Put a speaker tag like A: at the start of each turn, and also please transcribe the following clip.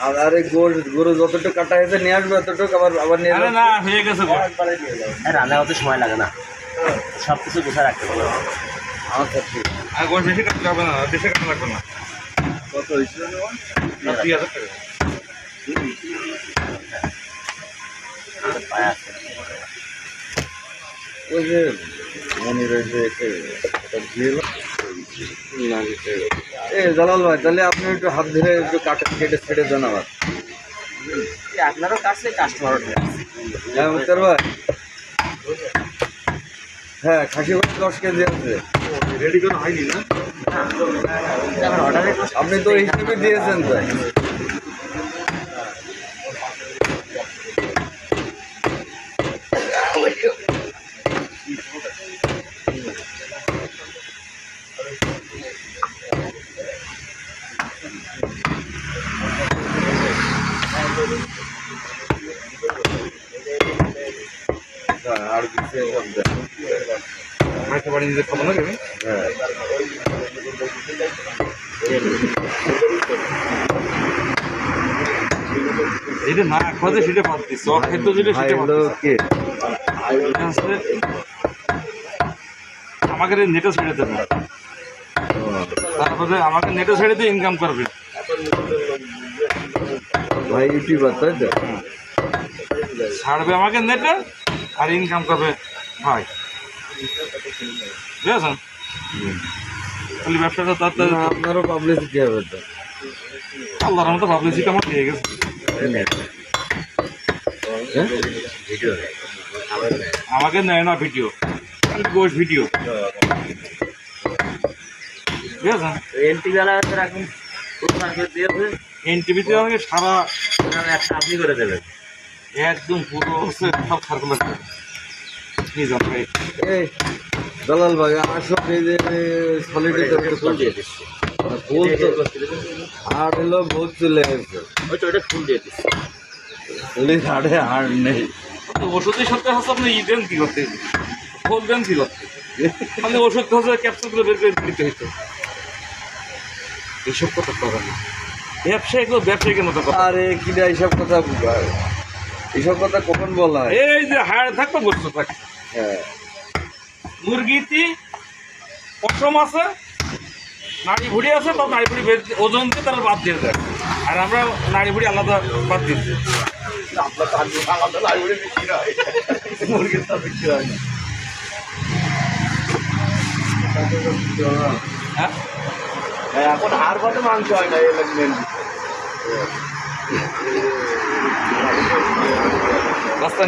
A: আর এই গরু যতটুকু কাটা হয়েছে নিয়ে আসবে ততটুকু আবার নিয়ে
B: আরে না হয়ে গেছে গো।
C: রান্না করতে সময় লাগে না, সব কিছু গোছা রাখতে হবে।
A: আচ্ছা ঠিক আছে।
B: আর গোশ বেশি কাটতে হবে না, বেশি কাটা লাগবে না।
A: কত হয়েছিল
B: না 3000 টাকা।
A: ওই যে মনে রয়েছে জালাল ভাই, তাহলে আপনি একটু হাত ধরে একটু কেটে ছেড়ে দেন আমার।
C: আপনারও কাছে কাস্টমারও
A: হ্যাঁ মুক্তার ভাই, হ্যাঁ খাসি ভাই 10 কেজি আছে।
B: রেডি করা হয়নি না?
C: অর্ডারে
A: আপনি তো হিসেবে দিয়েছেন তাই। আর কিছু
B: মাইকে বাড়ি নিতে খাবো না কেন?
A: হ্যাঁ
B: যেটা না খাওয়াতে সেটা পাচ্ছি, চক খেতে যেটা সেটা পাচ্ছি।
A: কে
B: আমাকে নেটে ছেড়ে দেবে, তারপরে আমাকে নেটে ছেড়ে দিয়ে ইনকাম করবে।
A: ভাই ইউটিউবার তাই তো?
B: ছাড়বে আমাকে নেটে আর ইনকাম করবে ভাই, বুঝেছেন? তাহলে ব্যবসাটা তার
A: না, আপনারও পাবলিসিটি হবে তো।
B: আল্লাহর মতো পাবলিসিটি আমার পেয়ে গেছে।
A: হ্যাঁ?
B: আমাকে নেয় না ভিডিও, গোশ ভিডিও, বুঝেছেন?
C: এনটিভি ওয়ালা এখন দিয়েছে,
B: এনটিভিতে আমাকে সারা
C: একটা আপনি করে দেবেন।
B: একদম পুরো হচ্ছে সব সার্কুলার নিয়ে যান ভাই।
A: এই দালাল ভাই আসো, এই যে সলিডে
C: ফুল দিয়ে দিচ্ছি,
A: ফুল তো হাড় এলো বহুত চলে গেছে,
C: ওইটা ফুল দিয়ে দিচ্ছি।
A: খালি হাড়ে হাড় নেই।
B: আপনি ওষুধের সাথে হচ্ছে আপনি ই দেন কি করতে, ফোন দেন কি করতে, আপনি ওষুধ হচ্ছে ক্যাপসুলগুলো বের করে দিতে হইতো। এইসব কথা কথা না, ব্যবসায়ীগুলো ব্যবসায়ীকে মতো কথা।
A: আরে কিনা এইসব কথা কখন বলা হয়?
B: এই যে হাড় থাকতো বসতে থাকে,
A: হ্যাঁ
B: মুরগিতে পশম আছে, নাড়ি ভুড়ি আছে, তো নাড়ি ভুড়ি ওজন দিয়ে তারা বাদ দিয়ে দেয়, আর আমরা নাড়ি ভুড়ি আলাদা বাদ দিচ্ছি।
A: মুরগির তো বিক্রি হয় না।
B: হ্যাঁ,
A: এখন হাড় বাদে মাংস হয় না, এই মেন
B: রাস্তা